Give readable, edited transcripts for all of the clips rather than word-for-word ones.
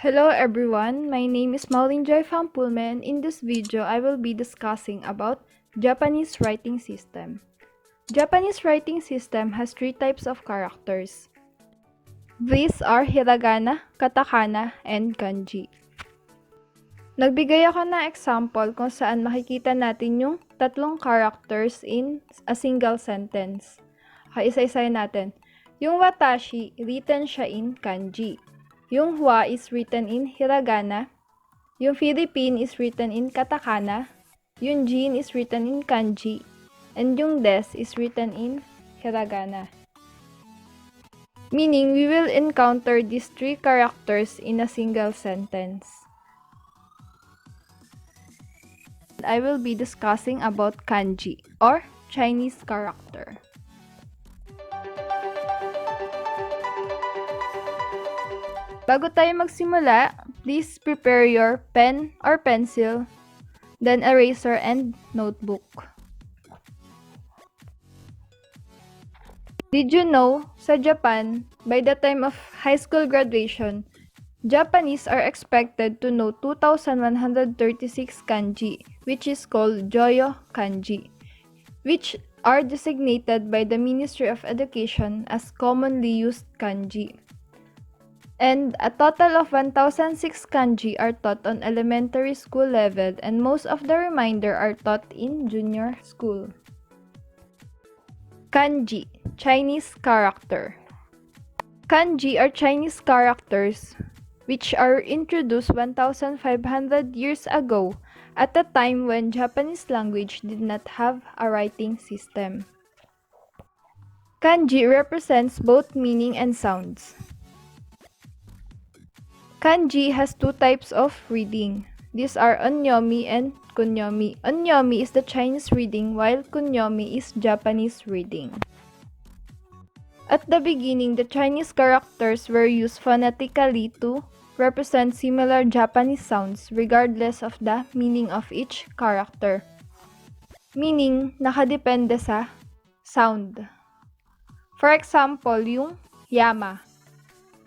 Hello everyone, my name is Maureen Joy Fampulme, and in this video I will be discussing about Japanese writing system. Japanese writing system has three types of characters. These are Hiragana, Katakana, and Kanji. Nagbigay ako ng example kung saan makikita natin yung tatlong characters in a single sentence. Isa-isayin natin. Yung watashi, written siya in kanji. Yung hwa is written in hiragana. Yung Philippine is written in katakana. Yung jin is written in kanji. And yung des is written in hiragana. Meaning, we will encounter these three characters in a single sentence. I will be discussing about kanji or Chinese character. Bago tayo magsimula, please prepare your pen or pencil, then eraser and notebook. Did you know, sa Japan, by the time of high school graduation, Japanese are expected to know 2,136 kanji, which is called Joyo kanji, which are designated by the Ministry of Education as commonly used kanji. And a total of 1,006 kanji are taught on elementary school level, and most of the remainder are taught in junior school. Kanji, Chinese character. Kanji are Chinese characters which are introduced 1,500 years ago at a time when Japanese language did not have a writing system. Kanji represents both meaning and sounds. Kanji has two types of reading. These are onyomi and kunyomi. Onyomi is the Chinese reading, while kunyomi is Japanese reading. At the beginning, the Chinese characters were used phonetically to represent similar Japanese sounds regardless of the meaning of each character. Meaning, nakadepende sa sound. For example, yung yama.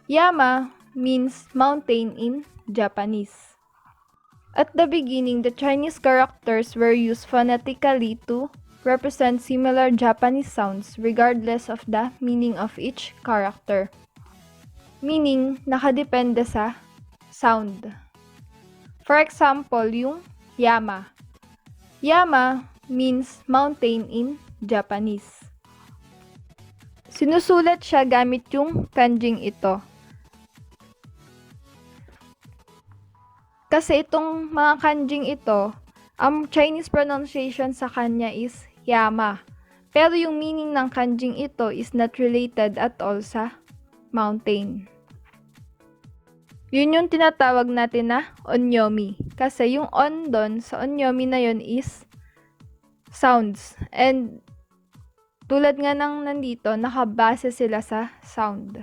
Yama means mountain in Japanese. At the beginning, the Chinese characters were used phonetically to represent similar Japanese sounds regardless of the meaning of each character. Meaning, nakadepende sa sound. For example, yung yama. Yama means mountain in Japanese. Sinusulat siya gamit yung kanjing ito. Kasi itong mga kanjing ito, ang Chinese pronunciation sa kanya is yama. Pero yung meaning ng kanjing ito is not related at all sa mountain. Yun yung tinatawag natin na onyomi. Kasi yung on doon sa onyomi na yun is sounds. And tulad nga ng nandito, nakabase sila sa sound.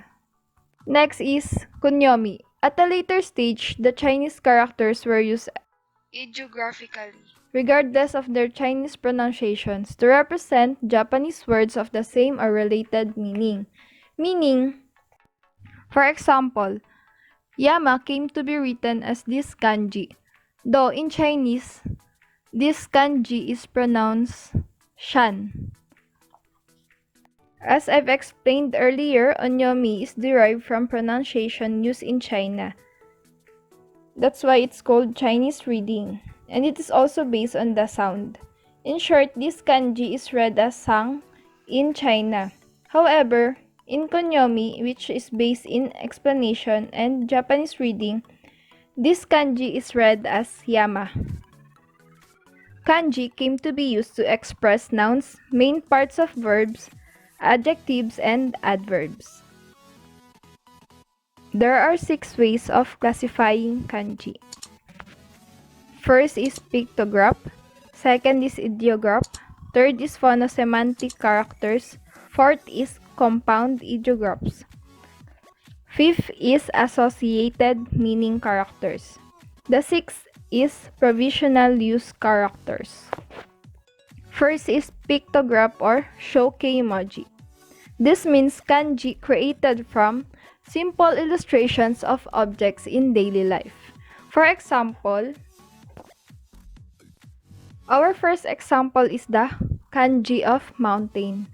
Next is kunyomi. At a later stage, the Chinese characters were used idiographically, regardless of their Chinese pronunciations, to represent Japanese words of the same or related meaning. Meaning, for example, yama came to be written as this kanji, though in Chinese, this kanji is pronounced shan. As I've explained earlier, onyomi is derived from pronunciation used in China. That's why it's called Chinese reading, and it is also based on the sound. In short, this kanji is read as sang in China. However, in kunyomi, which is based in explanation and Japanese reading, this kanji is read as yama. Kanji came to be used to express nouns, main parts of verbs, adjectives, and adverbs. There are 6 ways of classifying kanji. First is pictograph, second is ideograph, third is phonosemantic characters, fourth is compound ideographs, fifth is associated meaning characters. The sixth is provisional use characters. First is pictograph or shokei emoji. This means kanji created from simple illustrations of objects in daily life. For example, our first example is the kanji of mountain.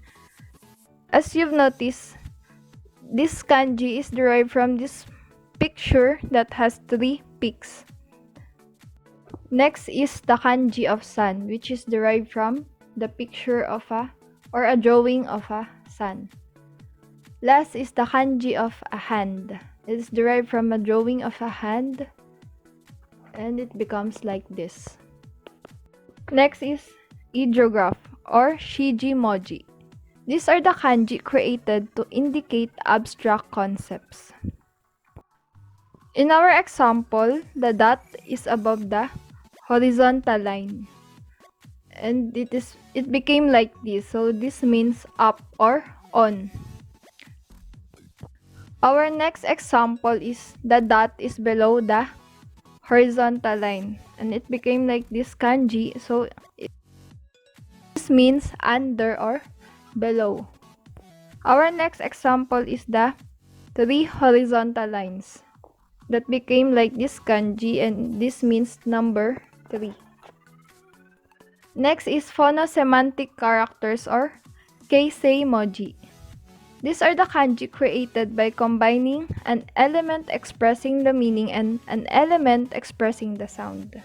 As you've noticed, this kanji is derived from this picture that has 3 peaks. Next is the kanji of sun, which is derived from the picture of a drawing of a sun. Last is the kanji of a hand. It is derived from a drawing of a hand, and it becomes like this. Next is Idograph or shijimoji. These are the kanji created to indicate abstract concepts. In our example, the dot is above the horizontal line, and it became like this, so this means up or on. Our next example is the dot is below the horizontal line, and it became like this kanji, so this means under or below. Our next example is the 3 horizontal lines that became like this kanji, and this means number 3. Next is phonosemantic characters or keisei-moji. These are the kanji created by combining an element expressing the meaning and an element expressing the sound.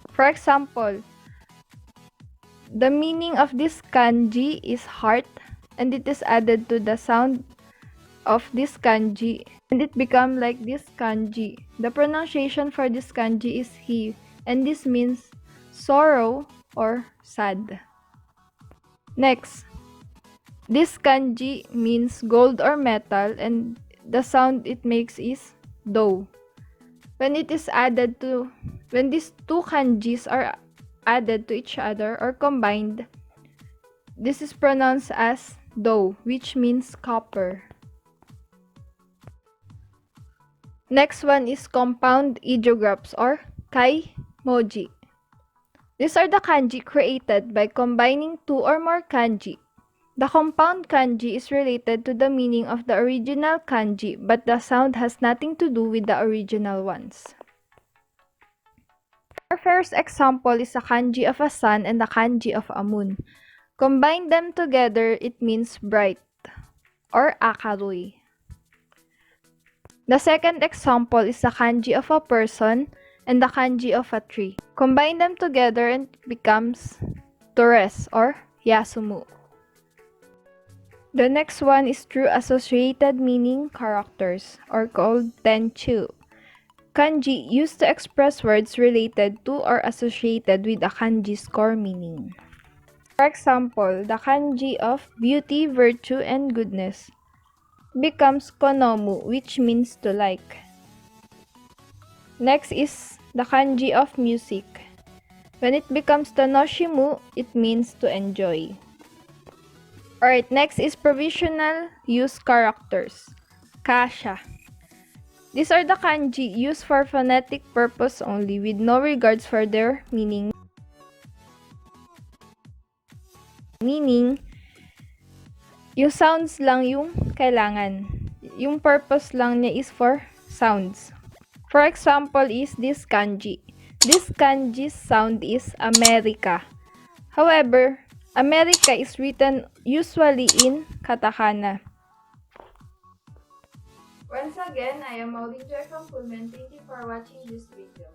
For example, the meaning of this kanji is heart, and it is added to the sound of this kanji, and it becomes like this kanji. The pronunciation for this kanji is hi, and this means sorrow or sad. Next, this kanji means gold or metal, and the sound it makes is do. When these 2 kanjis are added to each other or combined, this is pronounced as do, which means copper. Next one is compound idiographs or kai-moji. These are the kanji created by combining 2 or more kanji. The compound kanji is related to the meaning of the original kanji, but the sound has nothing to do with the original ones. Our first example is a kanji of a sun and a kanji of a moon. Combine them together, it means bright or akaruy. The second example is a kanji of a person and the kanji of a tree. Combine them together and it becomes Torres or Yasumu. The next one is true associated meaning characters or called tenchu. Kanji used to express words related to or associated with a kanji's core meaning. For example, the kanji of beauty, virtue, and goodness becomes konomu, which means to like. Next is the kanji of music. When it becomes tanoshimu, it means to enjoy. Alright, next is provisional use characters. Kasha. These are the kanji used for phonetic purpose only with no regards for their meaning. Meaning, yung sounds lang yung kailangan. Yung purpose lang niya is for sounds. For example is this kanji. This kanji's sound is America. However, America is written usually in katakana. Once again, I am Maureen Joy from Pullman. Thank you for watching this video.